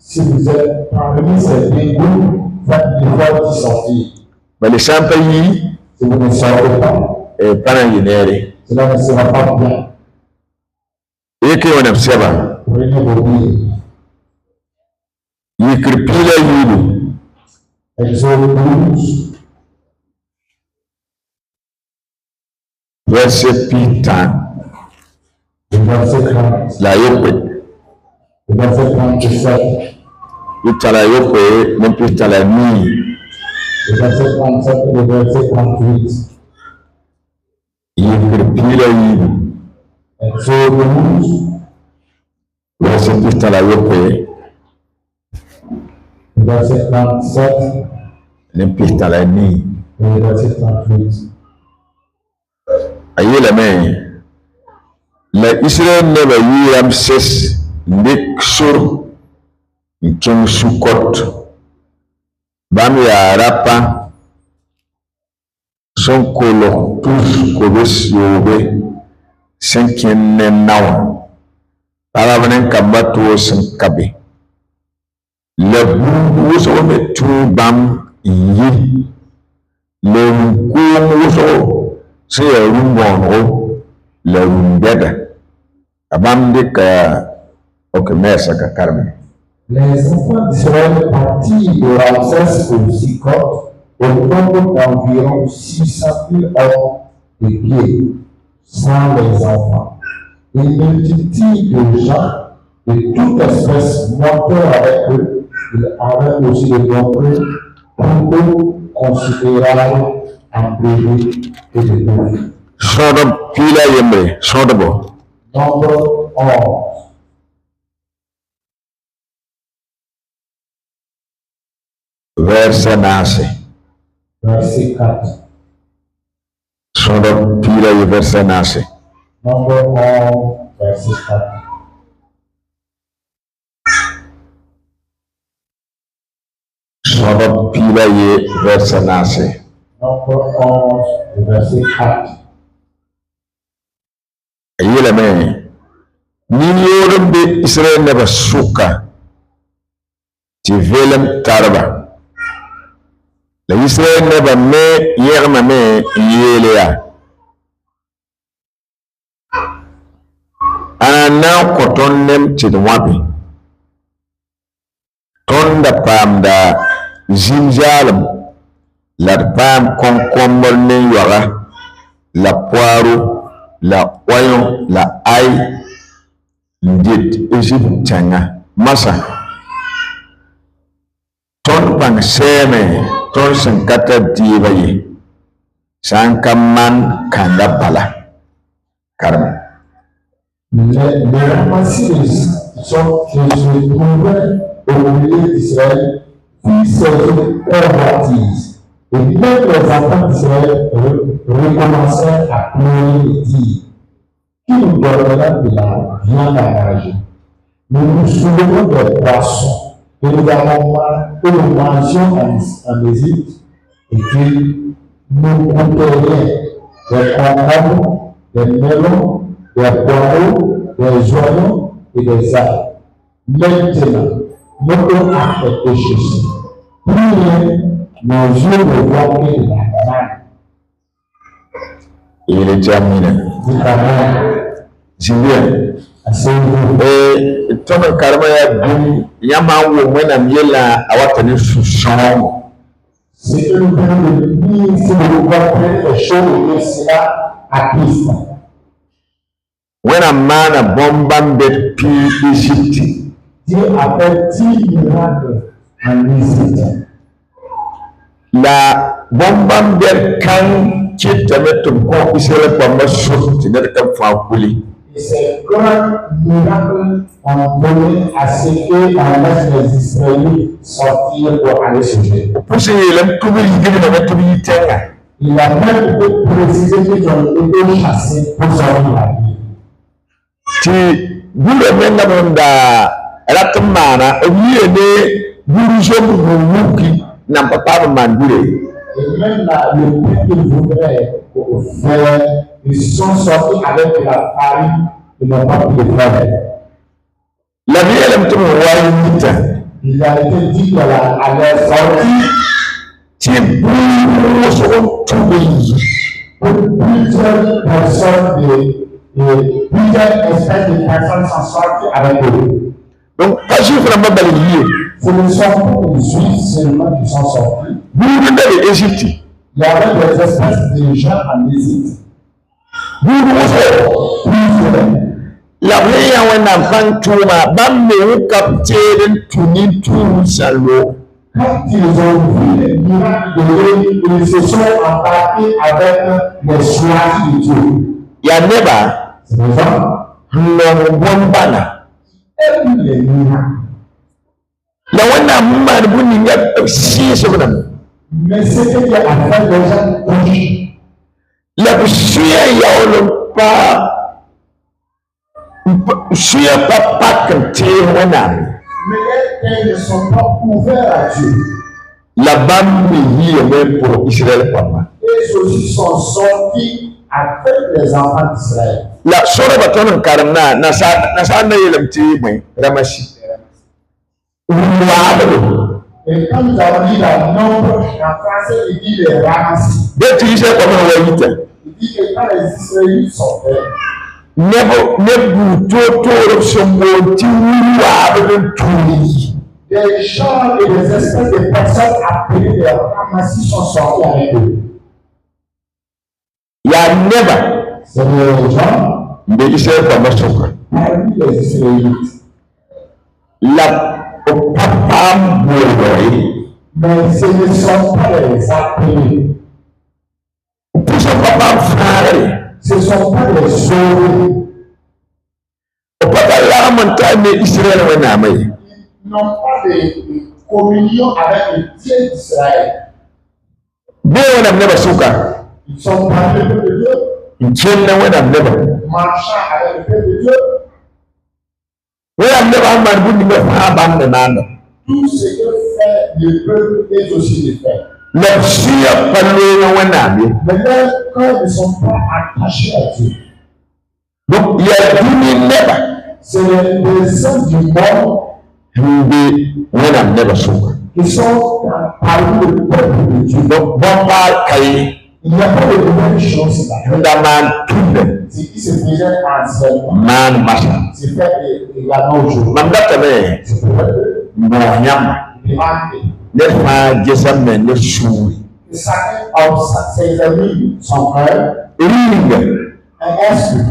Si vous êtes parmi ces deux groupes, faites l'effort d'y sortir. Mais les champagnes, si vous ne sortez pas, cela ne sera pas bien. Et que on observe. Prenez vos billes. Exode 12. Verset Peter. Verset 30. La yope. Verset 37. Itala yope, non plus la nuit. Verset 37 et verset 38. Exode 12. Verset Peter la yope. Verset 37. Non plus la nuit. Et verset 38. Aïe la main. La Israël ne va y Ramsès Nexur Nchung Sukot Bam ya rapa son kolo tous kobes yobe senkin ne nawa parabanen kabato sen kabe le bu so me tu bam yi le ku so se rumbon le rumbeda abam de ka okamesa ka karme. Les enfants d'Israël partirent de Ramsès au Succoth au nombre d'environ 600 000 hommes de pied, sans les enfants. Une multitude de gens de toute espèce montaient avec eux. Ils avaient aussi de nombreux troupeaux considérables en prairie et de bœufs. Nombre 11. Verset 9. Verset 4. Sono pila e verset 9. Nombre 11, verset 4. Sono pila e verset 9. Nombre 11, verset 4. Ayi la me. Ni yorum be Israël ne ba suka. Ti velem tarba. La Israël ne va me yerma me yelea. Ana koton nem tidwabi. Tonda pam da zinjalem. La pam konkombol ne yora. La poiro, la oyon, la ail. Ndit Egypte tanga. Masa. Ton bang seme. Ton senkata dibaye sankaman kanda pala karma. Les ramassis sont qui se trouvaient au milieu d'Israël, puis ces convertis. Et même les enfants d'Israël recommencèrent à pleurer et dire: qui nous donnera de la viande à manger? Nous nous souvenons des poissons. Et nous mangeons en Égypte, et puis nous goûterions des concombres, des melons, des poireaux, des oignons et des arbres. Maintenant, notre acte est péché. Plus nos yeux ne voient que de la manne. Il est terminé. Julien. Tome karma ya dum yama wo mena miela awatani sushon. C'est une grande vie si vous comprenez les choses et cela à Christ. When a man a bombam bet pi Egypte. Dieu a fait 10 miracles en Égypte. La bombam bet kan qui te met ton corps Israël pour me sauter de ta famille. Et ces grands miracles ont donné à ce qu'on laisse les Israélites sortir pour aller se jeter. Il a même précisé qu'ils ont été chassés pour sortir la vie. Si vous le mettez dans la tomana, vous avez des n'a pas mandé. Et même là, le prix qu'ils voudraient faire, ils sont sortis avec la farine, ils n'ont pas pu le faire. La vie, elle est un peu Il a été dit à leur sortie, plusieurs personnes, plusieurs espèces de personnes sont sorties avec eux. Donc, pas juste vraiment balayé. Ce ne sont pas les Juifs seulement qui sont sortis. Vous dans l'Égypte. Il y avait des espèces de gens en Égypte. La vraie a un enfant tourma, bambé capitaine tunin tout salo. Quand ils ont vu les miracles de Dieu, ils se sont embarqués avec les choisis de Dieu. Il y a never, C'est pour ça. non bon bana. Et puis les miracles. La wana mman buninga si sobana. Mais ce qui a fait les gens touchent. La busuya ya pas. Suya papa kante wana. Mais elles ne sont pas ouverts à Dieu. La bambi yi même pour Israël papa. Et ceux-ci sont sortis avec les enfants d'Israël. La sora batonon karna nasa na yelamti mai ramashi. Et quand nous avons dit le nombre, en français, il dit les ramassis. Dès que tu sais comment on va vite. Il dit que quand les Israélites sont faits, des gens et des espèces de personnes appelées les ramassis sont sortis avec eux. Il y a never. C'est des gens parmi les Israélites. Mais ce ne sont pas les appelés. Ce ne sont pas les sauvés. Ils n'ont pas de communion avec le Dieu d'Israël. Ils sont pas le peuple de Dieu. Marchant avec le peuple de Dieu. Tout ce que fait le peuple est aussi de faire. Mais leur cœur ne sont pas attachés à Dieu. Donc, il y a 10 000 never. C'est les hommes du monde qui sont parmi le peuple de Dieu. Donc, il n'y a pas de nouvelles choses là. Ce qui se faisait anciennement, c'est fait également aujourd'hui. C'est que chacun a ses amis, son frère, un esprit.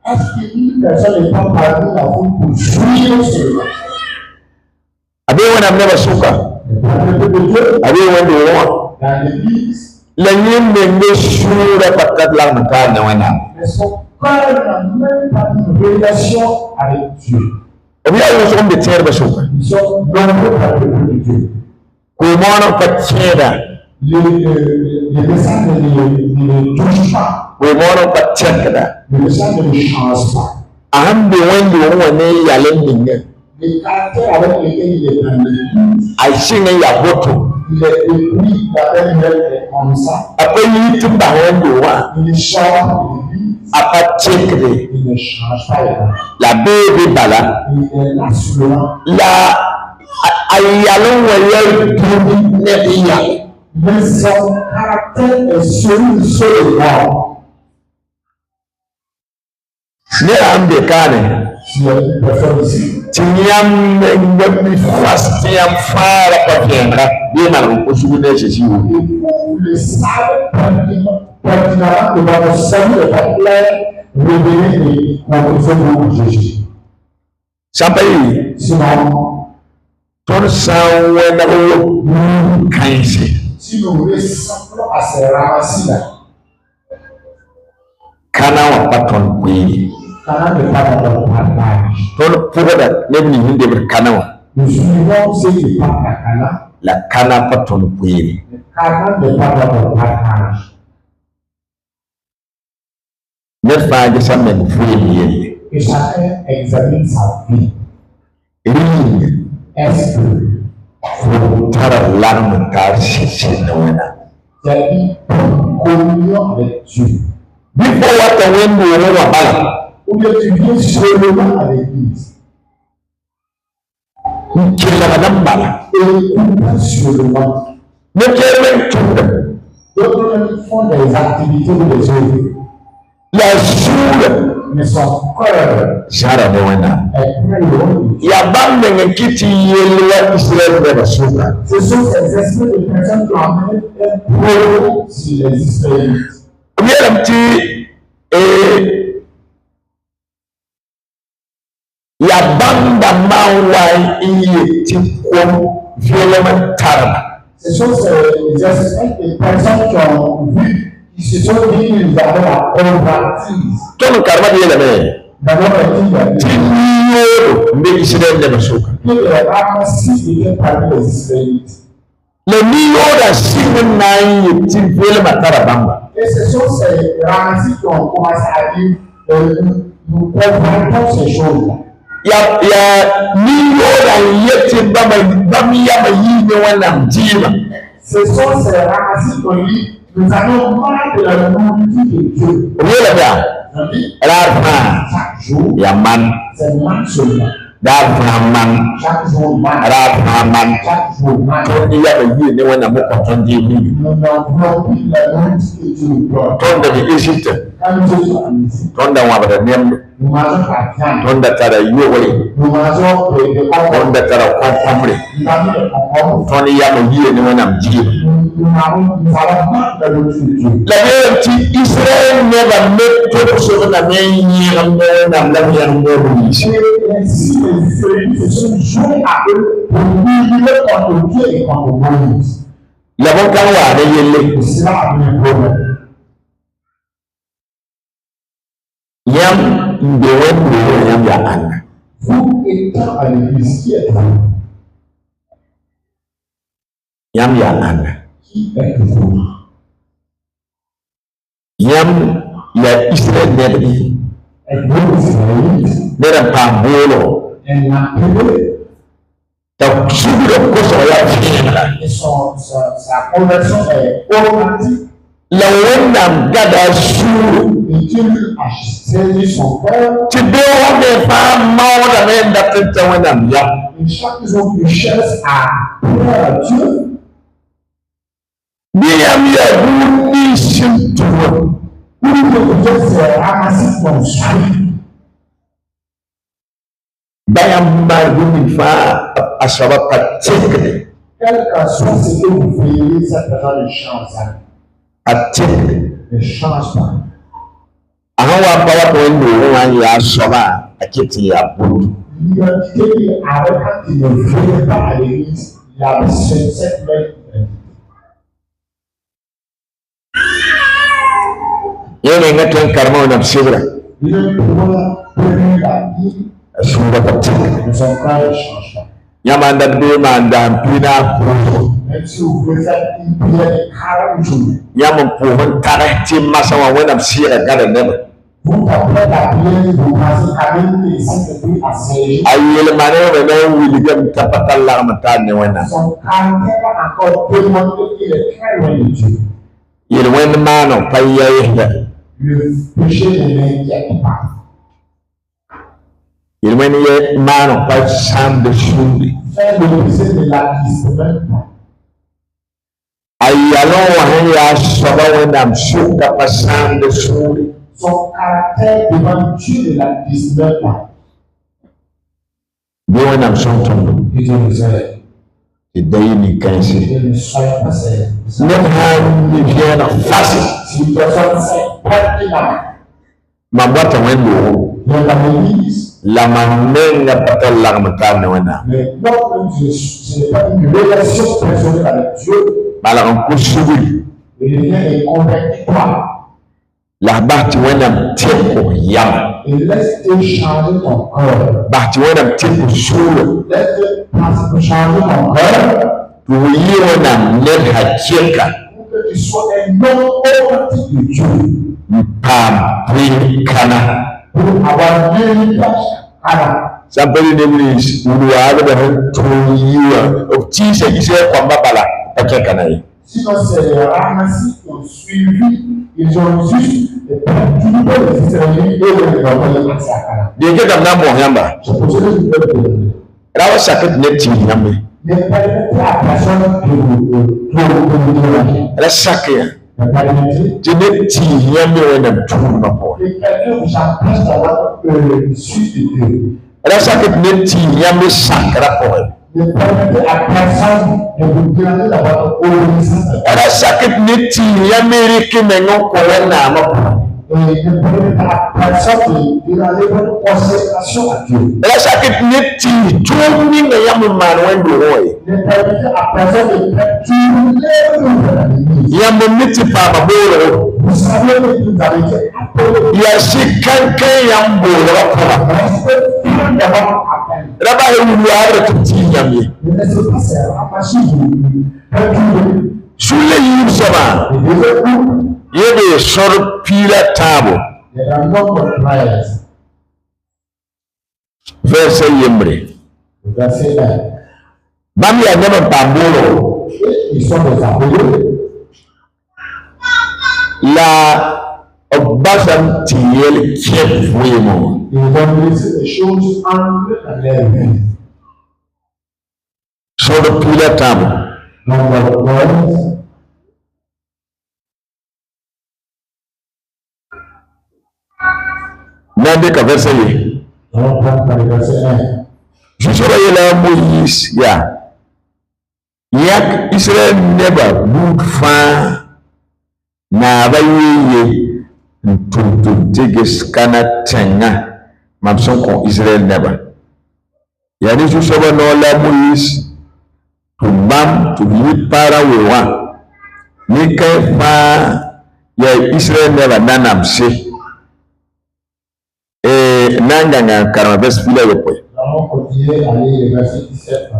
Est-ce qu'une personne n'est pas parmi la foule pour jouir cela? Le peuple de Dieu, dans l'église, mais son cœur n'a même pas une relation avec Dieu. Ils sont nombreux par le peuple de Dieu. Les messages ne touchent pas. Les messages ne changent pas. Les caractères avec lesquels il est dans l'église, il est épris, il appelle même comme ça. Il chante l'église. Il ne change pas. Il est là souvent. Mais son caractère est celui sur le corps. Si il y a une personne ici, vous le savez pertinemment que votre salut est pas clair, révélé et conclusion de Jésus. Sinon, si nous ressemblons à ces ramassis-là, Canaan n'est pas dans notre partage. Nous suivons ceux qui partent à Canaan. Canaan n'est pas dans notre partage. Que chacun examine sa vie. Est-ce que j'ai eu communion avec Dieu? Ou bien tu viens seulement à l'église? qui la madame et coupent sur le ventre. Mais qui est tout. D'autres font des activités ou des œuvres. La soule. Mais son cœur Jara de wana. est très loin. Ya bambe kiti yelwa Israël de basuka. Ce sont ces esprits de personnes qui emmènent un problème sur les Israélites. Bien petit ya bamba mawa iye tikom violement tarba. Ce sont ces esprits de personnes qui ont vu, qui se sont dit qu'ils avaient la convoitise. Ton karma de yelame. D'abord, Tinyo mbe Israël de basuka. que les ramassis étaient parmi les Israélites. Le niyo da sinin nayi ti violement tarabamba. Et ce sont ces ramassis qui ont commencé à dire nous comprenons ces choses-là. Ya niyo da yeti bamiya bayine wana mtima. Ce sont ces ramassis qui ont dit nous avons marre de la nourriture de Dieu. Yela bien. Rafa Chaque jour, ya man c'est man seulement. Rafa man Chaque jour, man. Rafa man Chaque jour, man. ton ya bayine wana mo kontonde ni. Nous n'avons plus la nourriture que Dieu nous donne. Ton de Égypte Quand nous sommes en Égypte, ton da wabada nem nous mangeons la viande. ton da tara yowole Nous mangeons des ton concombres. da tara konkombre Nous avons des concombres. ton ya bayine ni wana mjima. Nous avons marre de la nourriture de Dieu. La vérité Israël ne va mettre tout sur la main na la yango ici. Et ainsi, les Israélites se sont joués à eux pour lutter contre Dieu et contre Moïse. La bonne kawa de yelle Et cela a amené un problème. yam ndewe yam ya ana. Vous étant à l'église, qui êtes-vous? Yam ya ana. Qui êtes-vous? Yam ya Israël nebi Êtes-vous Israélite? nera pa bolo Un appelé ta subi de koso ya fiera. et sa conversion est automatique. La wenda gada su Et Dieu lui a saisi son cœur. ti be wonde fa mawda men da tenta wenda ya. Et chaque jour, il cherche à prier à Dieu. Bi yam ya ni simtu. Pour que Dieu se ramasse comme ça. Bayam marguni fa asaba patikde Quel que soit ce que vous voyez, cette personne ne change pas. atikde. Ne change pas. Ahawa bawa ko ndo wan ya soba akiti ya bulu. L'identité qu'il avait quand il ne venait pas à l'église, il avait cette même identité. Yene ngaten karma na sibra Il ne pouvait prévenir la vie sumba patikde. de son frère ne change pas. Yamanda be manda pina ko Même si vous pouvez faire une prière de 40 jours, yam ko hon tara ti masawa wana sira gada neba. vous après la prière, vous passez avec les saints à Sergi. Ayel mane na wili gam tapatalla mata ne wana. Son caractère va encore démontrer qu'il est très loin de Dieu. Yel wen mano payaye. Le péché ne l'inquiète pas. Yel wen ye mano pa sam de sundi. Faire le péché ne l'attise même pas. Ayalon wa ya soba wana suka pa sam de sundi. Son caractère devant Dieu ne l'attise même pas. Be wana sontondo. Et Dieu nous aide. Ti dayini kansi. Dieu ne soyons pas sérieux. Ne han ni viena fasi. Si une personne sait pertinemment, Mabata wendo vient dans l'église, la manenga patalla mata ne wana. mais non, ce n'est pas une relation personnelle avec Dieu. Bala ko subi. Et le lien est contradictoire. La bahti wana tempo yam. Et laisse-te changer ton cœur. Bahti wana tempo sura. Laisse-te changer ton cœur Tu yi wana ne hakika. pour que tu sois un homme authentique de Dieu. Pa pri kana. Pour avoir l'héritage. Alors, Sampeli ne ni uruwa da to yiwa. O ti se ise kwa mbala akeka na yi. sinon c'est les ramassis qui ont suivi, ils ont juste perturbé les Israélites et les Romains de Massacre. De ke kam na mo yamba. C'est pour cela que je peux te dire. rawa sakit ne ti nyame Ne permettez à personne de déranger. ra sakia Ne permettez ti ne ti nyame wena tuma po que quelqu'un vous empêche d'avoir suite de Dieu. ra sakit ne ti nyame sakra po Ne permettez à personne de vous déranger dans votre obéissance à Dieu. ra sakit ne ti nyame riki mengo ko wena ma po Et ne permettez à personne de déranger votre consécration à Dieu. ra sakit ne ti tumi ne yam man wendo hoy Ne permettez à personne de faire tourner le l'église. yam miti pa ma bolo Vous savez que vous avez été appelé. ya shikanke yam bolo ko Restez firme dans votre appel. raba hu ya ti nyame Ne laissez pas ces ramassis vous perturber. sule yusaba Et deuxièmement, yebe sor pila tabo there are number of prayers. verse yembre Verset 1. bam ya nyama pambolo Ils sont des appelés. la obasam tiel kiep wemo Ils ont laissé des choses entre les mains. sor pila tabo Number of prayers. nande ka verse ye On prend par le verset 1. jusora yela moyis ya yak israel neba bud fa na bayiye ntuntu tiges kana tenga mamson ko israel neba yani jusora no la moyis tumbam tu yi para wewa ni kai fa ya israel neba nanam se nanganga karama bes fila yepoy Nous allons continuer à lire le verset 17.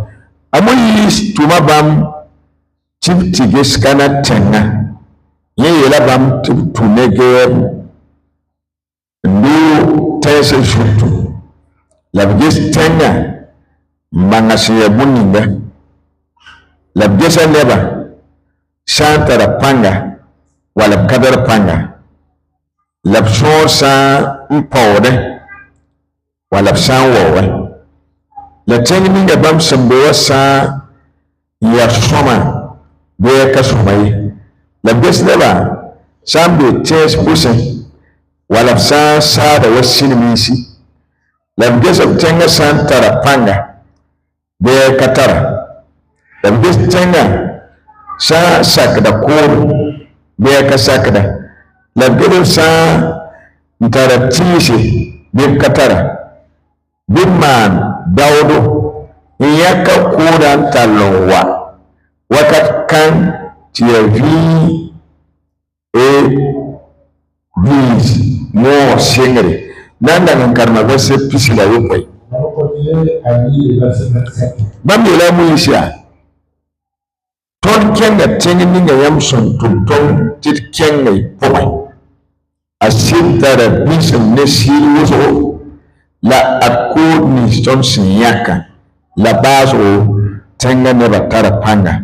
amoyi tuma bam tip tigis kana tenga ye yela bam tip tunege ndu tese shutu labgis tenga mangasiya buninga labgisa neba shantara panga wala kadar panga labso sa mpawde wala san wowe la tengi minga bam sambo sa ya soma be ka soma yi la besdeba sambe tes busen wala sa da wasin misi la besa tenga san tara panga be katara la bes tenga sa sakda ko be ka sakda la bes sa ntara tisi be katara bimman dawdo yaka kuran talonwa wakat kan tiyavi bis mo sengre nanda kan karma verse pisila yopai Nous allons continuer à lire le verset 27. bam yela mu isha ton kenga tengi ninga yamson ton tit kenga pomai asintara bisam nesil wuso la akod ni son sinyaka la bazo tenga ne batara panga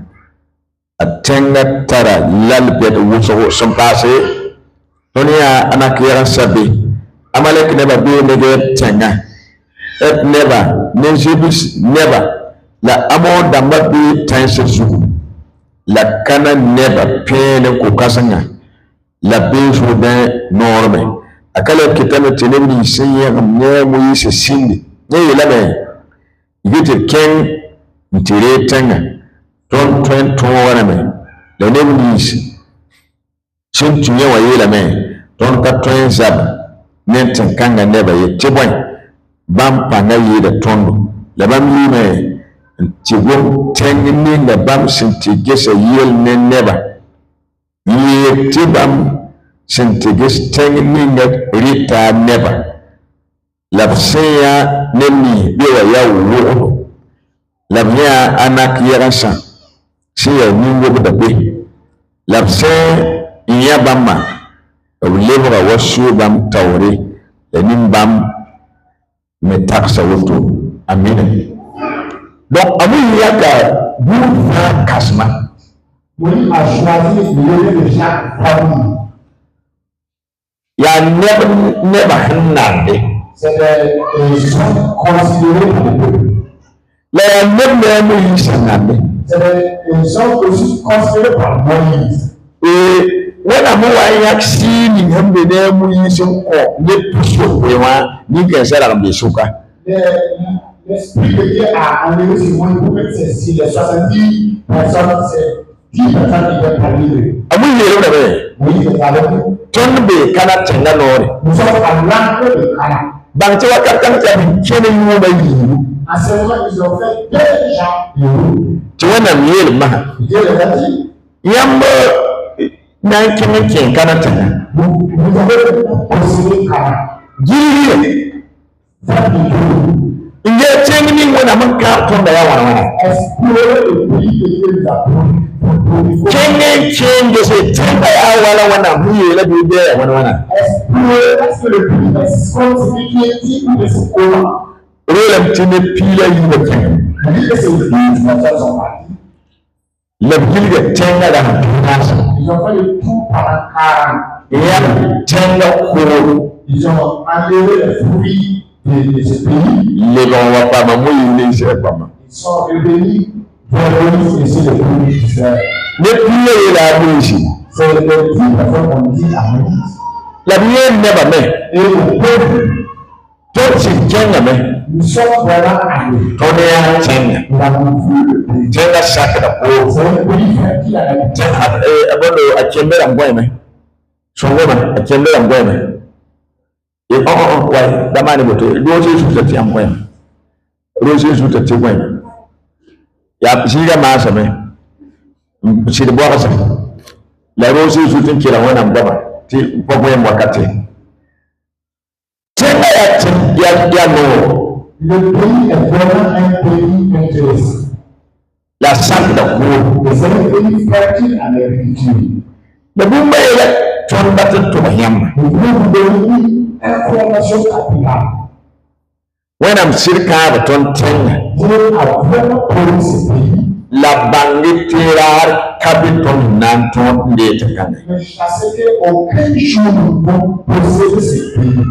atenga tara lalbet wuso son passé tonia anakiya sabi amalek ne babe ne tenga et never nejibis never la amo damba bi tanse zugu la kana never pene ko kasanga la bezo de norme akala kitana tenebni senya ne mu yise sindi ne yela be yite ken ntire tanga ton wana me la ne mu yise shin tunye wa yela me ton ka ton zab ne tankanga never ye tibwan bam panga yi da tondo la bam yi me tigo tenni da bam sinti gesa yel ne neba yi tibam sinti ges tenni da rita neba labseya nemi biwa ya wo labnya anak yarasa siya ningo da be labse iya bamma lebra wasu bam tawre da nim bam me taxa woto amina donc amu yaka boufa kasma Moïse a choisi le lieu de chaque famille. ya neba hannande C'est des gens considérés comme le peuple. même Moïse C'est des gens aussi considérés par Moïse. Et when I'm going to see him, the name Moïse or the Pusso, ni can say I'm the Suka. L'esprit de Dieu a enlevé ce monde pour mettre si les 70 personnes, c'est 10 personnes qui viennent parler. Ah oui, il est là. Moïse est avec nous. Ton be kana tenga lori. Nous sommes à l'entrée de Cana. Bang tewa kakang tabi kene yuba yi. À ce moment, ils ont fait déjà. Tu vois na miel ma. Dieu les a dit. Yamba na kene ken kana tenga. Vous avez possédé Cana. Giri. Inge tengi ni wana manka tonda ya wana. Explorer le pays que Dieu nous a promis. Kenge change se tenga ya wana huye la bibe wana. Explorer est-ce que le pays est constitué ou de ce comment? Rolam tine pila yi na tenga. Dit que c'est le pays qui sont partis. La bilga tenga da hanasa. Ils ont fait le tout pendant 40 ans. Ya tenga ko. Ils ont enlevé les fruits de ce pays. Les gens vont pas m'amouiller les serpents. Ils sont revenus vers Moïse et c'est le pays d'Israël. Les piliers la Moïse. C'est le petit personne qu'on dit à Moïse. La mienne n'est pas mais. Et le peuple, Toi tu tiens mais. nous sommes vraiment allés. Ton est un tiens. Nous avons vu le pays. Tiens la sac de peau. C'est un pays fertile à la Tiens à tiens la boîte mais. Son woman à tiens la boîte mais. Et ouais, damane bote. Rose sous cette tiens boîte. Rose sous cette boîte. Ya siga masa mais. C'est de boire ça. La rose sous une qui la wana mbaba. Ti popo mwakati. Tenga ya no. Le pays est vraiment un pays intéressant. La sac de peau. Et c'est un pays fertile à l'agriculture. Le boumba est ton battre to yam. Nous voulons vous donner une information capitale. When I'm circa ton tenga. Dieu a vraiment promis ce pays. La bangue tirar capiton nanton de tekane. Ne chassez aucun jour nous pouvons posséder ce pays.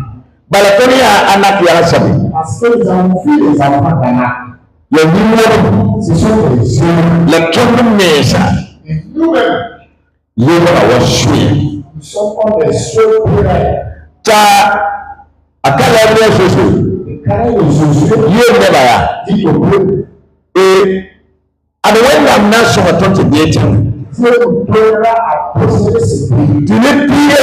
Balatonia anak ya sabi. Parce que nous avons vu les enfants d'Anak. Ya nuwo Ce sont des jeunes. la tonne mesa. Et nous-mêmes, Yeba wasui. nous sommes comme des seuls frères. Ta akala ya soso. Et quand les Josué Yeba ya. dit au peuple, E adwen na so matonte bietam. Dieu nous donnera à posséder ce pays. Tu ne pire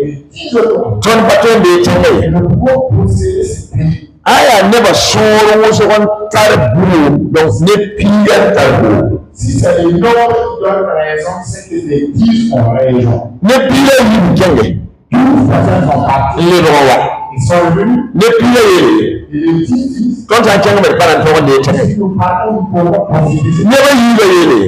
Et 10 autres, ton baton bietam. nous pouvons posséder ce pays. Aya never soro so on tar buru donc ne pire tarbo. Si c'est les nombres qui donnent raison, c'est que les 10 ont raison. Ne pire yi jenge. 12 personnes sont parties. Le rowa. Ils sont venus. Ne pire Et les 10 quand un tiens me parle en de si nous partons, nous pouvons posséder ce pays. never you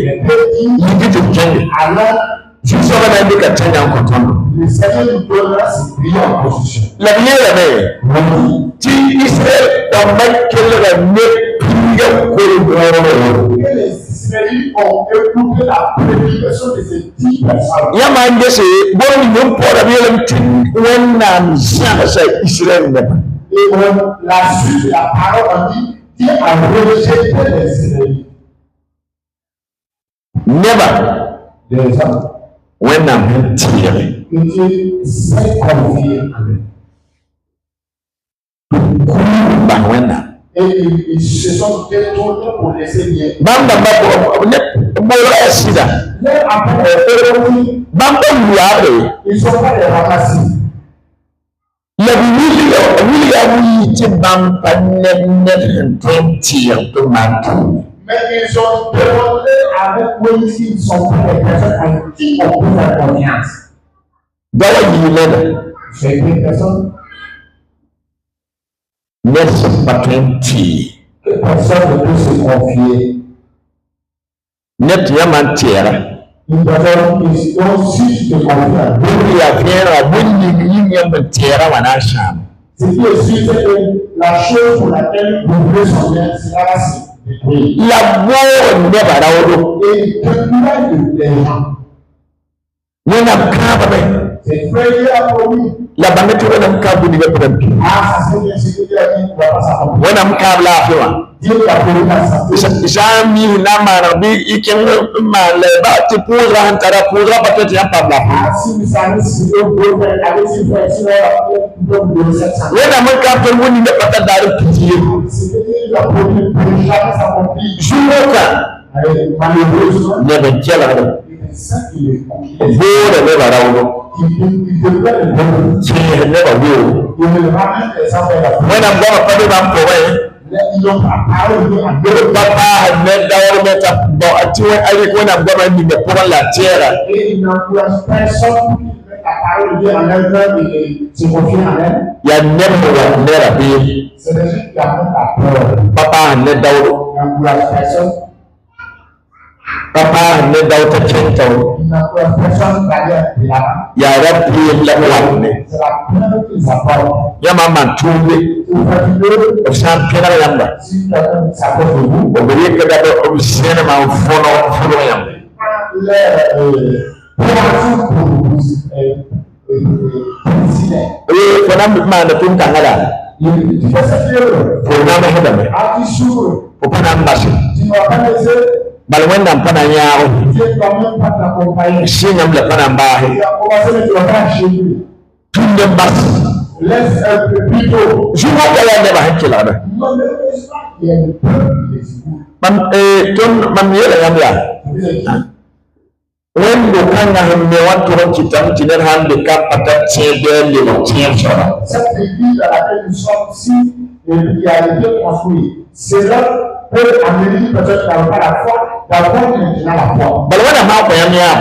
Les deux disent, you get to change. alors, Si ça va aller qu'à change en contrôle. le Seigneur nous donnera ce pays en possession. La vie est la même. Si Israël dans Michael la ne pire Que les Israélites ont écouté la prédication de ces 10 personnes. Yaman de ce bon nom pour la vie when I'm Israël never. Et la suite de la parole on dit, Dieu a rejeté les Israélites. Never Les gens when I'm here. que Dieu s'est confié à eux. But when Et ils se sont détournés pour laisser bien. Bamba ne bola sida. Même après les États-Unis, Bamba luare. ils ne sont pas les ramassés. La William ti Bamba ne 20 to mantu. Mais ils ont demandé avec Moïse, ils sont pas les personnes à qui on peut faire confiance. Dawa yi C'est des personnes ne pas 20. que personne ne peut se confier. Net yaman tiara. Une personne qui ont su se confier à Dieu. Buri ya fiera buri yin yaman tiara wana sham. Ce qui est sûr, c'est que la chose pour laquelle vous voulez son bien, c'est là c'est de prier. La bo ne barawo. Et que les gens, When I'm coming, c'est frère à promis. la banatu wana mkabu ni gapura mpi wana mkabu la afiwa Isami nama nabi ikin male ba ti pura hantara pura patati yang pabla wena mkabu wuni ne pata dari piti jumoka nebe jela bora neba rawo Cih neba wo wena mgoma pade ba mpowe Papa ne dawar meta bo atiwe ali ko na goma ni me pour la terre ya nembo wa nera bi papa ne dawar ta kento ya rabbi la wanne ya mama tumbe Osan pena yamba. Obeye kada do obisene ma fono yamba. Fona ma na tun tangala. Fona ma hada me. Opana mbasi. Balwenda mpana yao. Shinya mla pana mbahe. Tunde mbasi. Let's help the people. Je vois qu'il y a des gens qui là. Mam yele yamla. When the kanga hemme watu kitam tiner hande kapata chede le tiensora. Cette église à laquelle nous sommes ici et qui a été construite. Cela peut amener peut-être dans la foi, d'avoir maintenant la foi. Balwana ma ko yamya.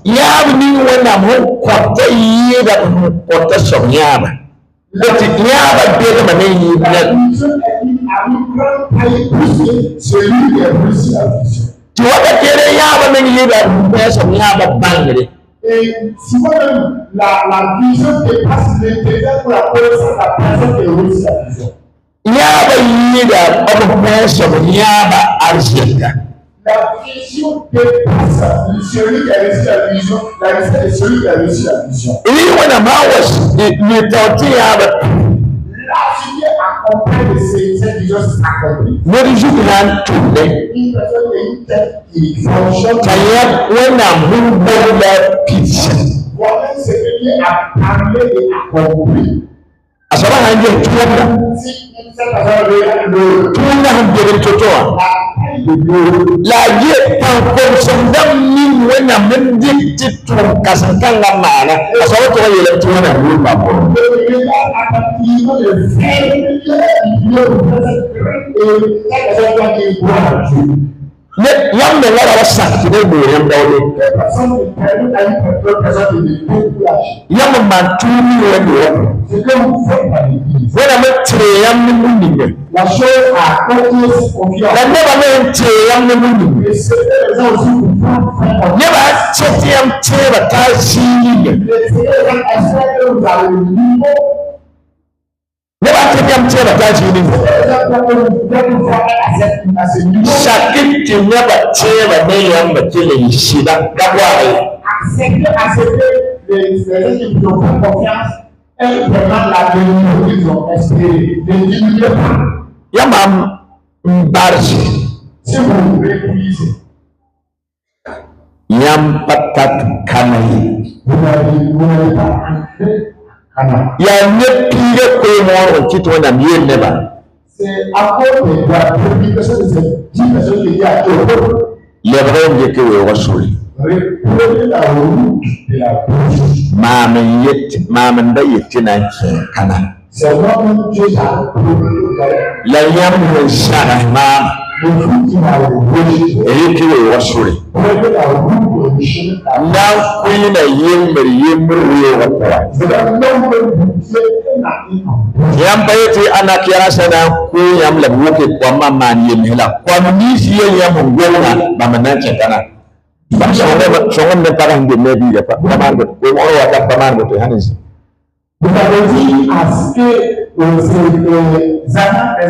Yab ni wena mo kwata yida kwata somyaba oti yaba bele mane yida ti wada kere yaba men yida be somyaba bangre et si vous la vision dépasse l'intérêt pour la connaissance la personne qui réussit la vision yaba yida obo be somyaba arjenda La vision dépasse celui qui a réussi la vision, la réussite est celui qui a réussi la vision. Et when a man was la fille accompagne de cette vision accomplie. What is you can today? Une personne et une tête qui fonctionne. When a moon la peace. Voilà ce qui a parlé et accompli. Asaba hanje tuona. Si cette personne le tuona hanje tutoa. La ye pan sondam ni wena mendi titu kasanganga mana asawo to yele tuona rumba bo ne yambe wala wasakti ne bo yam dawde yam mantuni wedo wala metre yam ni mundi la chose à côté confiance la neba mente yam ni mundi neba cheti yam teba tashi Neba tetiam teba tashi ni Shakit ki neba teba ne yamba kile shida kabwa accepter les gens qui ont confiance et vraiment la vérité qu'ils ont espéré ne diminuez pas Yamam mbarshi si vous répuisez Yam patat kamai vous n'avez pas ya ne pire ko mo kito na miye neba c'est à cause de la publication de cette personne qui a tout les vrais que we rasuli mama nda yetina kana c'est vraiment Dieu a la yam shara mama Eki we wasuri. Na kuina yemri watawa. Yamba yeti anakiana sana kuya mla buke kwa mama yemhela. Kwa misi yamu ngona mama nanche kana. Songon ne parang de mebi ya pa. Pamango. We mo wata pamango to hanisi. Vous avez dit à ce que les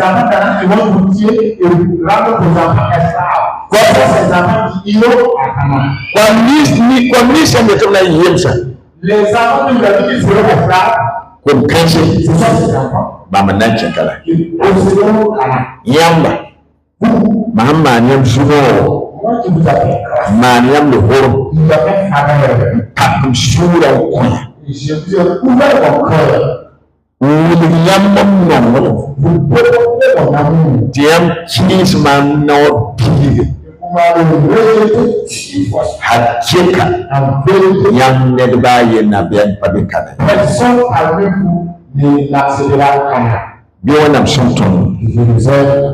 enfants qui vont goûter et rendre vos enfants esclaves. Quoi ces enfants qui ont à Canaan. Kwa nisi ndio tuna yemsa. Les enfants de la vie qui seront esclaves, comme caché, ce sont ces enfants Bamanan Chakala. qui posséderont Canaan. Yamba, Mahamman Yam Suno, Moi qui vous appelle grâce, Maniam le Horo, il vous appelle faveur. Kapum Shura, Et je vous ai ouvert mon cœur. William Mono, Vous proposez mon amour. Diam Kingsman no Pig, Vous m'avez rejeté 6 fois. Hakeka, En vérité, Yam Nedba Nabian Pabikana. personne parmi vous ne l'accédera à Canaan. Bionam Sonton, Je vous aime.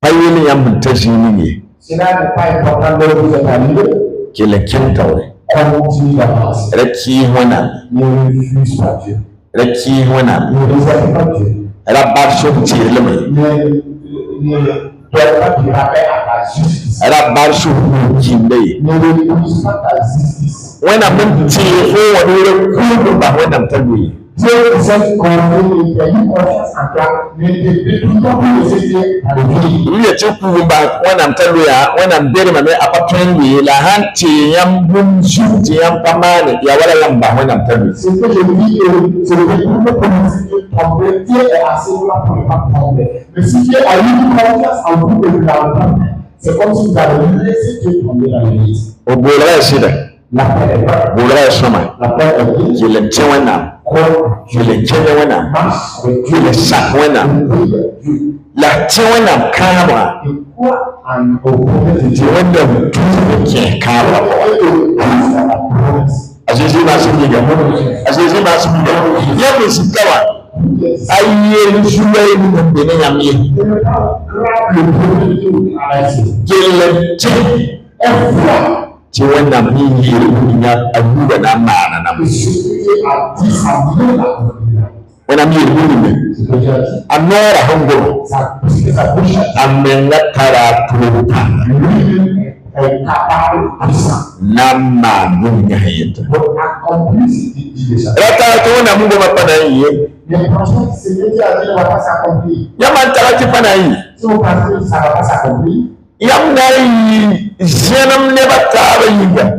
Payini Yam Tazini, Cela n'est pas important de vous êtes arrivé. qui est le Kentaure, Continue d'avancer. Reki Wana, Ne refuse pas Dieu. Reki Wana, Ne réserve pas Dieu. Rabarso Tirleme, Ne donne pas du rappel à ta justice. Rabarso Kimbe. Ne refuse pas ta justice. When I'm when I'm telling you, Dieu vous êtes confié et a eu confiance en toi. Ne te détourne pas pour le citer à l'église. we are talking about when I'm telling you, when I'm very my opportunity, la hanti yam bunju, yam pamane, ya wala yamba when I'm telling you. Ce que je dis, c'est le détournement pour Dieu tomber. Dieu est assez là pour ne pas tomber. Mais si Dieu a eu confiance en vous et vous l'avez pas, c'est comme si vous avez laissé Dieu tomber dans l'église. O bola shida, La paix est là. bola shama, La paix est là. qui le tchwana, qui le tchwana, Marche avec qui Dieu. le sakwana, Dieu. la tchwana kama, Et quoi en opposé de Dieu? tchwana tu kama. Azizi masibiga, azizi masibiga. Yamu sikawa. Aye suwe ni mbene yamye. Kele che ti wanda mi yiri nya abuga na mana na wana mi yiri ni anora hongo amenga tara turuta na manunya hita rata to na mungo mapana yi yama tara ti pana yi yam nai jenam ne batara yiga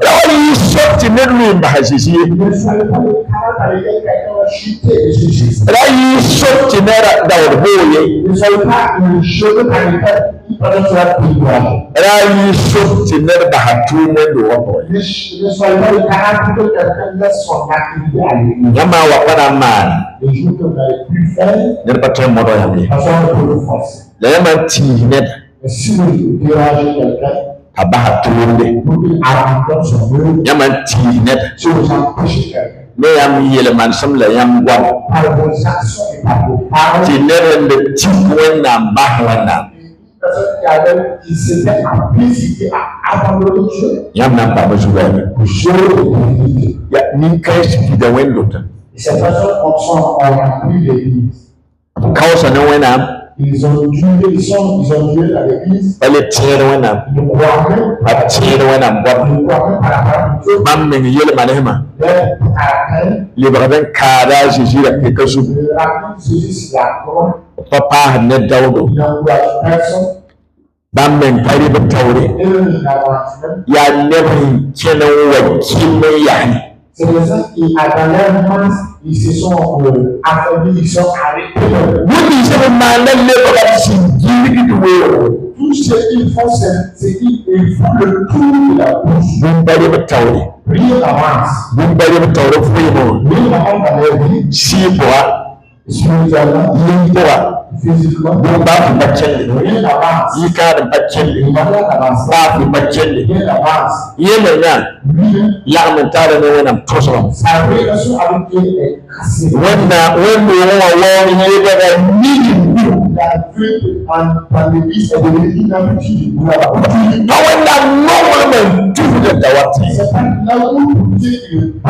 Rawi shoti ne lui bahasisi Rawi shoti ne da boye Rawi shoti ne bahatu ne do wapo Yama wa pana man ne patre modo yami La yama ti ne Si vous dérangez quelqu'un, abahatu ne yama ti ne si vous empêchez quelqu'un, me yam yele man sam la yam gwa par vos actions et par vos paroles, ti ne de ti wona bahwana une personne qui s'était appliquée à abandonner Dieu, yam na pa bezuwe Dieu est vérité. ya ni kai si da wendo ta Et ces personnes ont rempli l'église. kausa ne wena Ils ont Dieu à l'église. bale tiere wena Ils ne croient même ba tiere wena ils gwa ne croient même pas la parole de Dieu. mam me yele manema Leur caractère, le braben kada jira ke kasu le rapide, c'est la couronne. papa ne dawdo Il n'encourage personne. bam men tari ba tawre Et il n'avance même. ya nebi kenan wa kime yani C'est des gens qui, à dans leur masse, ils se sont affaiblis, ils sont arrêtés. wudi se ma na le ba si giri duwe Tout ce qu'ils font, c'est qu'ils font le tour de la bouche. bum bari ba tawre Rien n'avance. bum bari ba tawre fuimo Rien n'avance dans leur vie. si boa Spirituellement, yin boa physiquement, bum ba ba kelle rien n'avance. yi ka da ba kelle Les manières n'avancent ba fi ba kelle rien n'avance. yele na Lui, la mun tare ne wena tosoro sa relation avec Dieu est cassée. wanda wanda wa yi daga ni La vie en l'église est devenue inhabituelle. a wanda normal tu da dawati C'est pas là où Dieu est.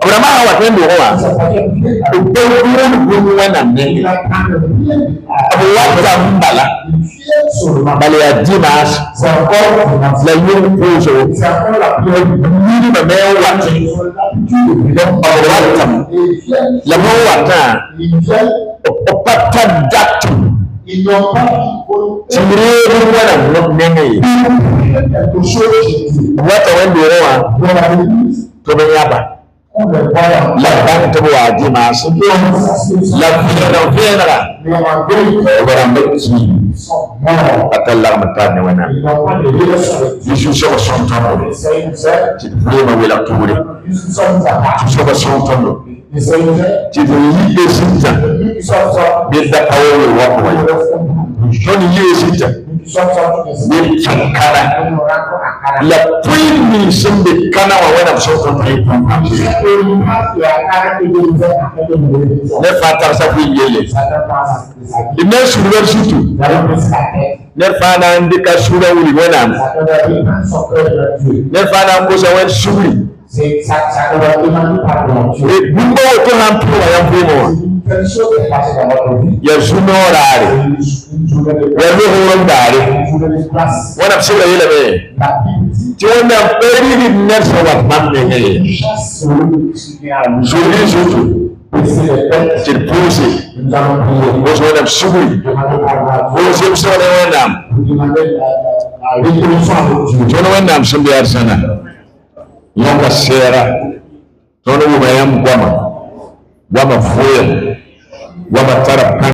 Abraham wa tendo wa Ça fait bien. Ubewu wana Il nene. a bien. Abu wata mbala. Il vient seulement. Bale ya dimas. C'est encore financier. La yung kuzo. C'est encore la prière. Nini mame wati. Abu wata. La mo wata. Ils viennent. Opata datu. Ils n'ont pas dit. Tirere wana nene. quelque chose chez Dieu. Wata wanda yawa Dans la l'église, to ben yaba. on le voit en La bande wa di masu. La viendra. mais en vérité, Wara mbeki. ils sont morts. Atalla mata ne wana. Ils n'ont pas de relation avec Dieu. Yesu so son tondo. Les Saints, Ti problema wela tubule. ils sont à part. Tu so ba son tondo. Les Saints, Ti yi esinta. ceux qui sont sortis, Bi da pawo wa ko wa. Joni yi esinta. qui sont sortis des Bi chankara. nous rentrons à Canaan. La prime sembe kana wa wana so tondo. Ne fata sa fu yele. Ime suruwer sutu. Ne fana ndika sura wuli wana. Ne fana ko sa wen suri. E bumbo to han pro ya fumo. Ya sunorare. Ya lohoro dare. Wana psila yele be. Ti wanda peri ni nerso wa mamme ne. Suri sutu. Ti pose. Oso wana suri. Oso psila wana. Jono wana msumbi arsana. Yanga sera. Jono umayam gwama. Gwama fuya. Gwama tarap